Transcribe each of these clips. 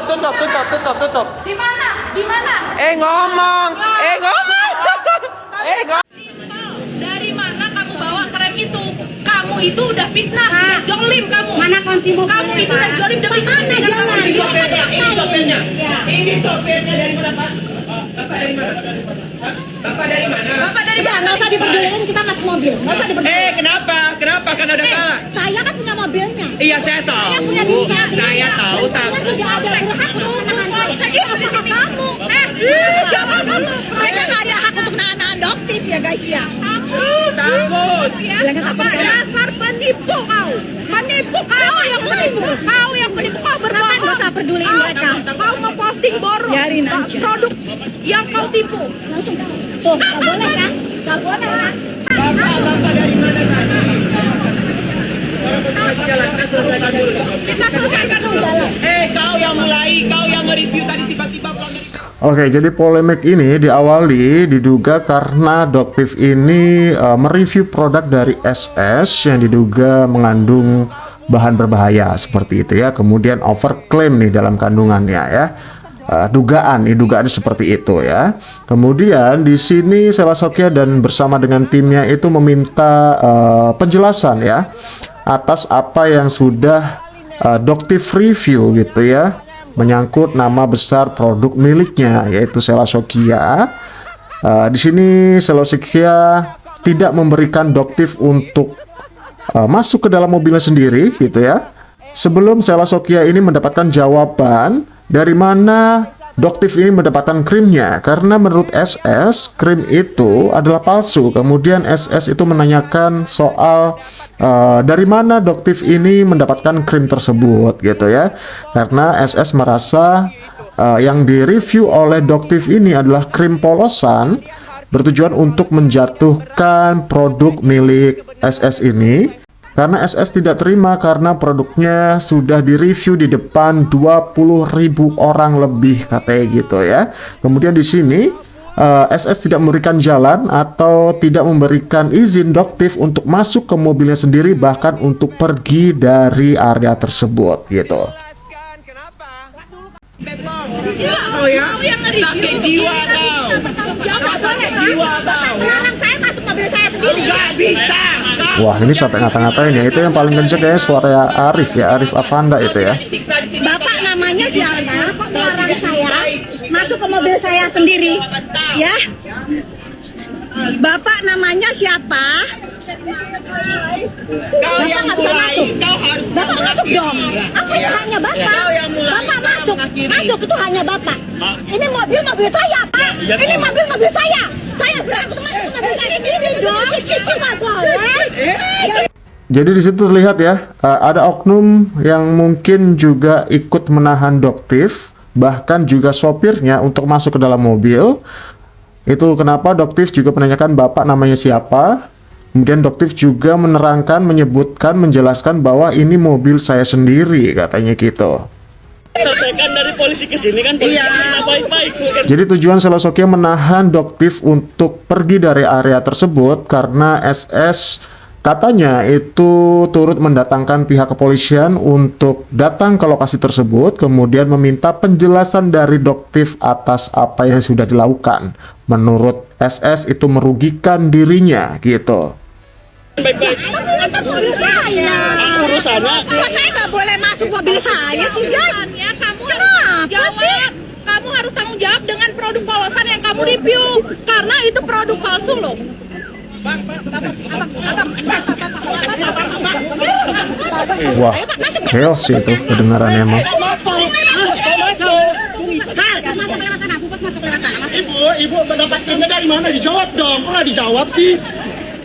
tutup. Di mana? Di mana? Ngomong. Dari mana kamu bawa krem itu? Kamu itu udah fitnah, udah jolim kamu. Mana kunci mobilnya? Kamu itu udah jolim demi mana jalan? Ini sopirnya dari mana, Pak? Bapak dari mana? Bapak dari Udah, mana? nggak usah diperduliin, kita masuk mobil. Nggak usah diperduliin. Kenapa? Kan udah kalah. Saya kan punya mobilnya. Iya, saya tahu. Punya diri sendiri. Saya tahu, Saya tapi tidak ada hak untuk menahan Saya di sini kamu. jangan. Mereka nggak ada hak untuk nahan adoptif ya guys ya. takut. Bilangnya takut ya. Dasar penipu kau. Penipu kau yang penipu. Kau yang penipu kau Kenapa nggak berbohong. usah peduliin mereka? Kau mau posting borong. Biarin aja. Produk yang kau tipu. Langsung tuh, nggak boleh kan? Nggak boleh kan? Bapak dari mana tadi? Orang masih jalan, kita selesaikan dulu. Kita selesaikan dulu. Kau yang mulai, kau yang mereview tadi tiba-tiba pulang dari. Oke, jadi polemik ini diawali diduga karena Doktif ini mereview produk dari SS yang diduga mengandung bahan berbahaya seperti itu ya. Kemudian overclaim nih dalam kandungannya ya. Dugaan seperti itu ya. Kemudian di sini Sela Sokya dan bersama dengan timnya itu meminta penjelasan ya atas apa yang sudah Doktif review gitu ya, menyangkut nama besar produk miliknya yaitu Sela Sokya. Di sini Sela Sokya tidak memberikan Doktif untuk masuk ke dalam mobilnya sendiri gitu ya. Sebelum Sela Sokya ini mendapatkan jawaban dari mana Doktif ini mendapatkan krimnya, karena menurut SS krim itu adalah palsu. Kemudian SS itu menanyakan soal dari mana Doktif ini mendapatkan krim tersebut gitu ya, karena SS merasa yang direview oleh Doktif ini adalah krim polosan bertujuan untuk menjatuhkan produk milik SS ini. Karena SS tidak terima karena produknya sudah direview di depan 20.000 orang lebih katanya gitu ya. Kemudian di sini SS tidak memberikan jalan atau tidak memberikan izin Doktif untuk masuk ke mobilnya sendiri, bahkan untuk pergi dari area tersebut gitu. Kau ya, sakit jiwa kau. Sakit jiwa kau. Sekarang saya masuk mobil saya sendiri. Gak bisa. Wah, ini sampai ngata-ngatain ya. Itu yang paling kenceng kayaknya suara Arif ya, Arif Avanda itu ya. Bapak namanya siapa? Melarang saya masuk ke mobil saya sendiri, ya? Bapak namanya siapa? Kau yang mulai, kau harus Bapak masuk dong. Apa itu hanya Bapak? Kau yang mulai, Bapak kau masuk, mengakhiri. masuk itu hanya Bapak. Ini mobil saya, Pak. Ini mobil saya. Saya berhak untuk masuk ke mobil saya sendiri dong. Cici nggak boleh. Jadi di situ terlihat ya, ada oknum yang mungkin juga ikut menahan Doktif, bahkan juga sopirnya untuk masuk ke dalam mobil. Itu kenapa Doktif juga menanyakan bapak namanya siapa. Kemudian Doktif juga menerangkan, menyebutkan, menjelaskan bahwa ini mobil saya sendiri katanya gitu. Selesaikan dari polisi ke sini kan polisi baik-baik. Jadi tujuan Sela Sokya menahan Doktif untuk pergi dari area tersebut karena SS katanya itu turut mendatangkan pihak kepolisian untuk datang ke lokasi tersebut, kemudian meminta penjelasan dari Doktif atas apa yang sudah dilakukan. Menurut SS itu merugikan dirinya gitu. Baik-baik. Itu mobil saya. Urusannya Kok saya nggak boleh masuk mobil saya sih, guys? Kamu Kenapa jawab. sih? Kamu harus tanggung jawab dengan produk polosan yang kamu review karena itu produk palsu loh. Wah, chaos sih itu kedengarannya emang. Ibu mendapat krimnya dari mana? Dijawab dong. Kok nggak dijawab sih?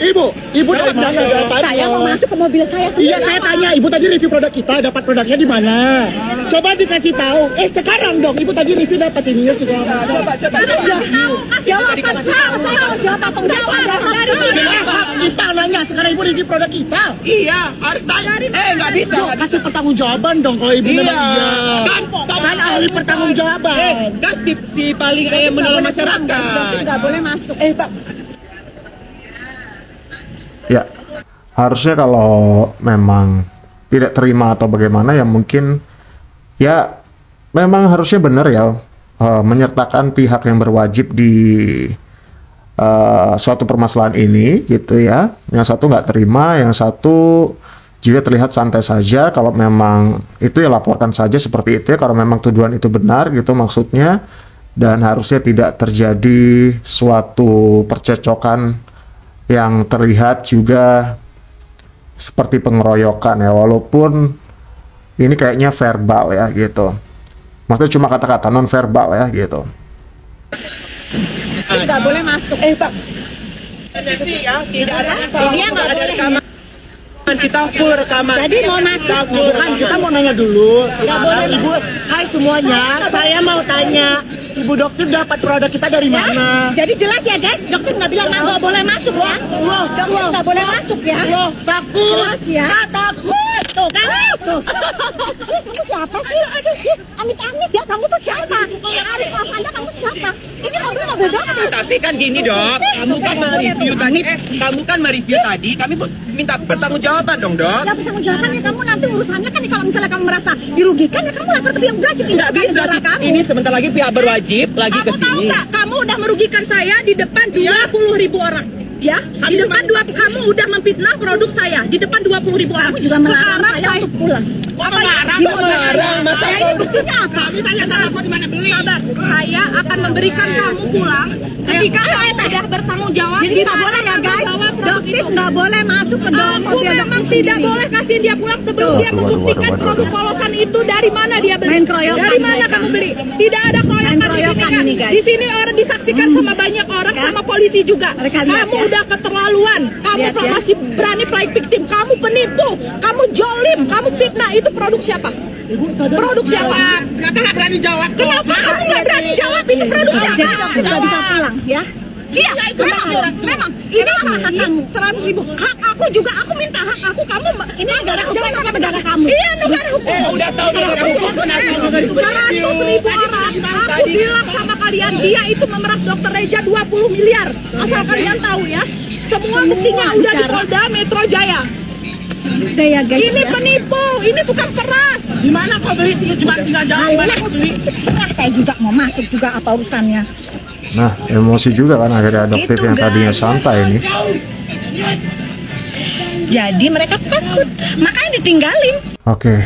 Ibu dari mana jawabannya? Saya mau masuk ke mobil saya sendiri. Iya, saya tanya. Ibu tadi review produk kita, dapat produknya di mana? Coba dikasih tahu. Sekarang dong. Ibu tadi review dapat ininya sekarang. Coba. Jawab apa? Saya harus jawab atau enggak? Kita nanya sekarang ibu review produk kita. Iya, harus tanya. Nggak bisa. Yuk, kasih pertanggungjawaban dong kalau ibu memang iya. Kan ahli pertanggungjawaban. Kan si paling menolong masyarakat. Nggak boleh masuk. Pak. Ya, harusnya kalau memang tidak terima atau bagaimana ya mungkin ya memang harusnya benar ya menyertakan pihak yang berwajib di suatu permasalahan ini gitu ya. Yang satu nggak terima, yang satu juga terlihat santai saja. Kalau memang itu ya laporkan saja seperti itu ya, kalau memang tuduhan itu benar gitu maksudnya, dan harusnya tidak terjadi suatu percecokan yang terlihat juga seperti pengeroyokan ya, walaupun ini kayaknya verbal ya gitu. Maksudnya cuma kata-kata non verbal ya gitu. Nggak boleh masuk. Pak. Ya, tidak ada Dia nggak boleh. rekaman. Kita full rekaman. Jadi mau masuk. Bukan, kita mau nanya dulu. Sekarang Ibu, hai semuanya, saya mau tanya, Ibu dokter dapat produk kita dari mana? Jadi jelas ya guys, dokter nggak bilang nggak boleh masuk ya. Dokter nggak boleh masuk ya. Loh, takut. Jelas ya. Takut. Tuh kan? Tuh. Kamu siapa sih? Aduh, amit-amit ya. Kamu tuh siapa? Arif Afanda, kamu siapa? Ini mobil dokter. Tapi kan gini dok, kamu kan mereview tadi, kamu kan mereview tadi, kami minta pertanggungjawaban dong dok. Ya bertanggung jawaban ya kamu nanti urusannya kan kalau misalnya kamu merasa dirugikan ya kamu lapor ke pihak berwajib. Nggak bisa, ini sebentar lagi pihak berwajib lagi ke Kamu tahu sini. nggak? Kamu udah merugikan saya di depan 20.000 orang. Ya, di depan kamu udah memfitnah produk saya di depan 20.000 orang. Juga melarang Sekarang saya untuk pulang. apa ya? Kok melarang? Masa Saya ini buktinya apa? Kami tanya sama kau di mana beli? Sabar, saya akan memberikan kamu pulang ketika kamu udah bertanggung jawab. Jadi nggak boleh ya guys. Dokter nggak boleh masuk ke dalam Aku mobil memang dokter tidak sendiri. boleh kasih dia pulang sebelum dia membuktikan produk polosan itu dari mana dia beli. Main keroyokan Dari mana mereka. kamu beli? Tidak ada Main keroyokan keroyokan ini, guys. Di sini orang disaksikan sama banyak orang, Ya. sama polisi juga. Mereka lihat, Kamu ya. udah keterlaluan. Kamu Lihat, ya. masih berani play victim. Kamu penipu. Kamu jolim. Kamu fitnah. Itu produk siapa? Produk siapa? Kenapa nggak berani jawab? Kenapa kamu nggak berani jawab itu produk siapa? Jadi dokter nggak bisa pulang ya. Iya, memang. Ini masalah hak kamu, 100.000. Hak aku juga, aku minta hak aku. Kamu Ini negara hukum apa negara kamu? Iya, negara hukum. Udah tahu negara hukum kenapa nggak 100.000 orang. Aku bilang sama kalian, dia itu memeras Dokter Reja 20 miliar. Asal kalian tahu ya. Semua buktinya udah di Polda Metro Jaya. Udah ya guys. Ini penipu, ini tukang peras. Di mana kau beli? Cuma tinggal jawab. Di mana kau beli? Terserah, saya juga mau masuk juga apa urusannya. Nah, emosi juga kan akhirnya adoptif Gitu, yang tadinya guys. santai ini. Jadi mereka takut, makanya ditinggalin. Oke,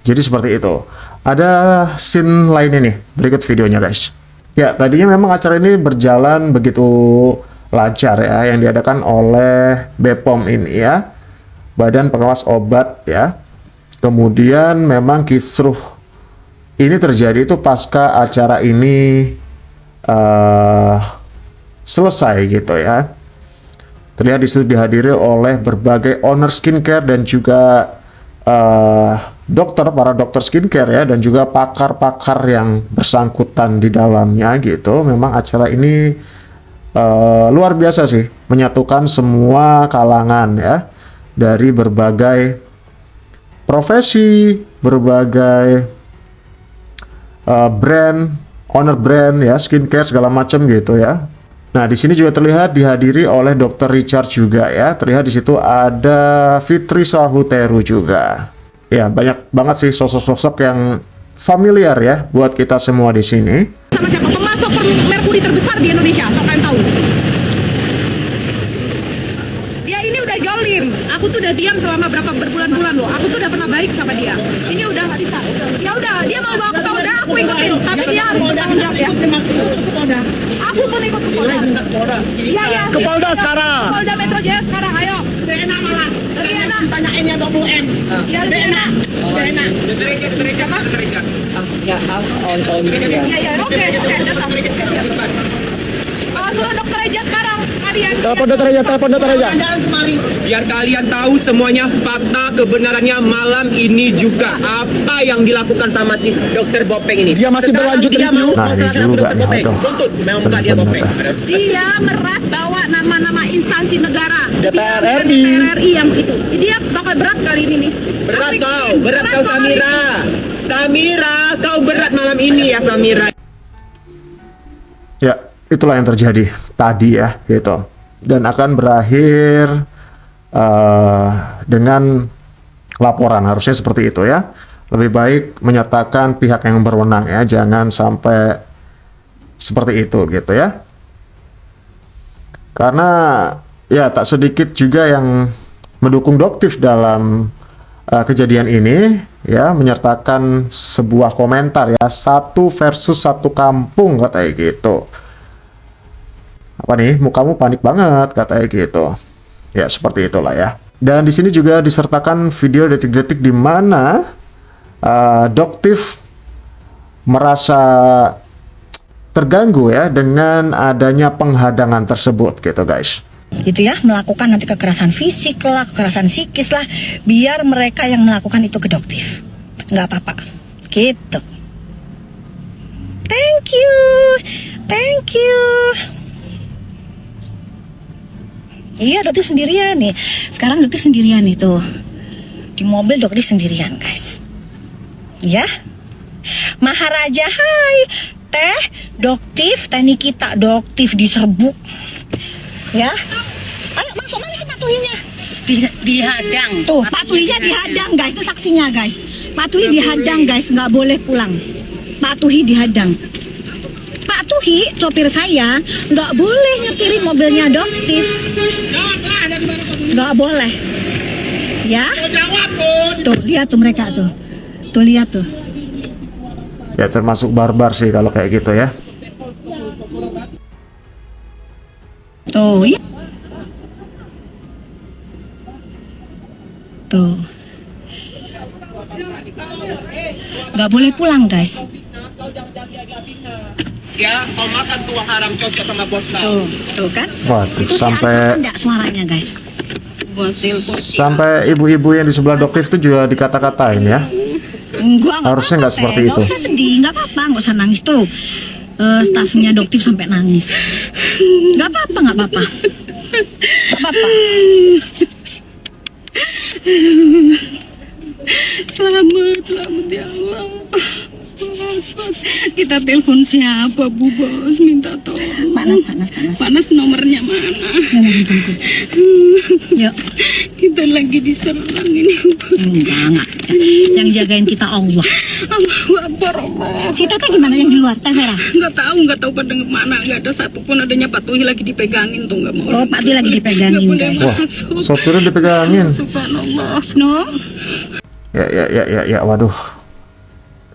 jadi seperti itu. Ada scene lainnya nih, berikut videonya guys. Ya, tadinya memang acara ini berjalan begitu lancar ya, yang diadakan oleh BPOM ini ya, Badan Pengawas Obat ya. Kemudian memang kisruh ini terjadi itu pasca acara ini selesai gitu ya. Terlihat di situ dihadiri oleh berbagai owner skincare dan juga para dokter skincare ya, dan juga pakar-pakar yang bersangkutan di dalamnya gitu. Memang acara ini luar biasa sih, menyatukan semua kalangan ya, dari berbagai profesi, berbagai brand, owner brand ya, skincare segala macam gitu ya. Nah, di sini juga terlihat dihadiri oleh Dr. Richard juga ya. Terlihat di situ ada Fitri Sahuteru juga. Ya, banyak banget sih sosok-sosok yang familiar ya buat kita semua di sini. Sama siapa? Pemasok merkuri terbesar di Indonesia, asal kalian tahu. Dia ini udah jolim. Aku tuh udah diam selama berbulan-bulan loh. Aku tuh udah pernah baik sama dia. Ini udah nggak bisa. Ya udah, dia mau bawa ke Polda, aku ikutin. Tapi dia harus bertanggung jawab ya. Aku pun ikut ke Polda. Iya, iya. Ke Polda sekarang. Polda Metro Jaya sekarang, ayo. DNA malah. DNA. Tanyain yang 20M. Ya, DNA. DNA. Iya, iya. Oke, datang. Suruh Dokter Reja sekarang, kalian. Telepon dokter aja, telepon dokter aja. Biar kalian tahu semuanya fakta kebenarannya malam ini juga apa yang dilakukan sama si dokter Bopeng ini. Dia masih Sekarang berlanjut dia review. mau Nah, ini masalah sama juga dokter nih, Bopeng. aduh. Tuntut, memang muka dia Bopeng. Dia meras bawa nama-nama instansi negara. DPR Dia RI. DPR RI yang itu. Dia bakal berat kali ini nih. Berat Tapi- kau, berat kau Samira. Samira, kau berat malam ini ya Samira. Ya, itulah yang terjadi tadi ya gitu. Dan akan berakhir dengan laporan, harusnya seperti itu ya. lebih baik menyertakan pihak yang berwenang ya, jangan sampai seperti itu gitu ya. Karena ya tak sedikit juga yang mendukung Doktif dalam kejadian ini ya, menyertakan sebuah komentar ya, 1 versus 1 kampung katanya gitu. Apa nih, mukamu panik banget katanya gitu. Ya seperti itulah ya. Dan di sini juga disertakan video detik-detik di mana Doktif merasa terganggu ya dengan adanya penghadangan tersebut gitu guys. Gitu ya, melakukan nanti kekerasan fisik lah, kekerasan psikis lah, biar mereka yang melakukan itu ke Doktif. Nggak apa-apa gitu. Thank you. Iya, Doktif sendirian nih. Sekarang Doktif sendirian itu di mobil, Doktif sendirian guys. Ya, Maharaja, hai. Teh, Doktif, teh Nikita, Doktif diserbu. Ya, ayo masuk, mana sih patuhinya? Dihadang. Tuh, patuhinya dihadang guys, itu saksinya guys. Patuhi dihadang guys, nggak boleh pulang. Patuhi dihadang. Pak Tuhi, sopir saya, nggak boleh nyetirin mobilnya Doktif. Nggak boleh. Ya? Tuh, lihat tuh mereka tuh. Tuh, lihat tuh. Ya termasuk barbar sih kalau kayak gitu ya. Tuh, ya. Tuh. Nggak boleh pulang guys. Ya, kau makan tuang haram cocok sama bos kau. Tuh kan? Waduh, Itu sampai enggak suaranya guys. sampai ibu-ibu yang di sebelah Doktif itu juga dikata-katain ya. Enggak, Harusnya nggak seperti itu. Nggak usah sedih, nggak apa-apa, nggak usah nangis tuh. Stafnya Doktif sampai nangis. Nggak apa-apa, nggak apa-apa. Nggak apa-apa. Selamat ya Allah. Bos. Kita telepon siapa Bu Bos? Minta tolong. Panas nomornya mana? Yuk. Kita lagi diserang ini Bos. Enggak. Yang jagain kita Allah. Allahu Akbar Allah. Si Tata gimana yang di luar, Teh Vera? Nggak tahu pada kemana. Nggak ada satupun, adanya Pak Tuhi lagi dipegangin tuh, nggak mau. Oh, Pak Tuhi lagi dipegangin, Nggak boleh guys. Wah, masuk. sopirnya dipegangin. Subhanallah. No? Ya, waduh.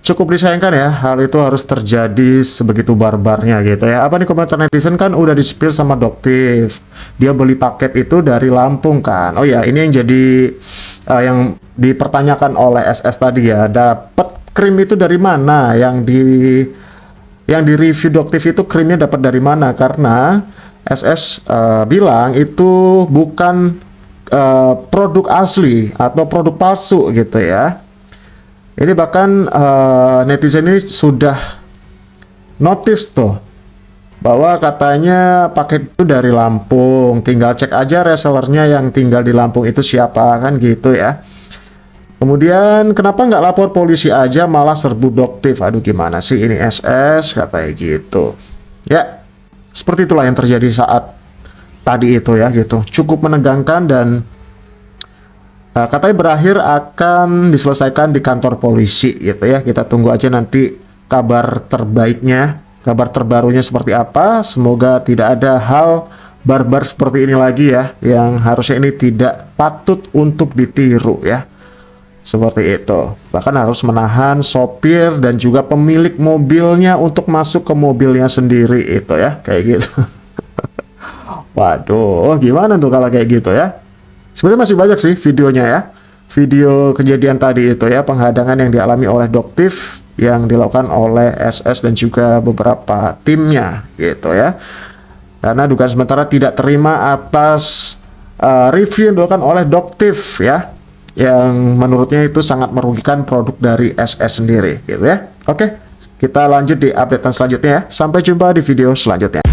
Cukup disayangkan ya, hal itu harus terjadi sebegitu barbarnya gitu ya. Apa nih komentar netizen kan udah di-spill sama Doktif. Dia beli paket itu dari Lampung kan. Oh ya, ini yang jadi yang dipertanyakan oleh SS tadi ya. Dapat krim itu dari mana? Yang di review Doktif itu krimnya dapat dari mana? Karena SS bilang itu bukan produk asli atau produk palsu gitu ya. Ini bahkan netizen ini sudah notice tuh bahwa katanya paket itu dari Lampung, tinggal cek aja resellernya yang tinggal di Lampung itu siapa kan gitu ya. Kemudian kenapa nggak lapor polisi aja malah serbu Doktif? Aduh gimana sih ini SS katanya gitu. Ya seperti itulah yang terjadi saat tadi itu ya gitu. Cukup menegangkan dan katanya berakhir akan diselesaikan di kantor polisi gitu ya. Kita tunggu aja nanti kabar terbaiknya, kabar terbarunya seperti apa. Semoga tidak ada hal barbar seperti ini lagi ya, yang harusnya ini tidak patut untuk ditiru ya. Seperti itu. Bahkan harus menahan sopir dan juga pemilik mobilnya untuk masuk ke mobilnya sendiri itu ya, kayak gitu. Waduh, gimana tuh kalau kayak gitu ya? Sebenarnya masih banyak sih videonya ya. Video kejadian tadi itu ya, penghadangan yang dialami oleh Doktif yang dilakukan oleh SS dan juga beberapa timnya gitu ya. Karena dugaan sementara tidak terima atas review yang dilakukan oleh Doktif ya, yang menurutnya itu sangat merugikan produk dari SS sendiri gitu ya. Oke, kita lanjut di updatean selanjutnya ya. Sampai jumpa di video selanjutnya.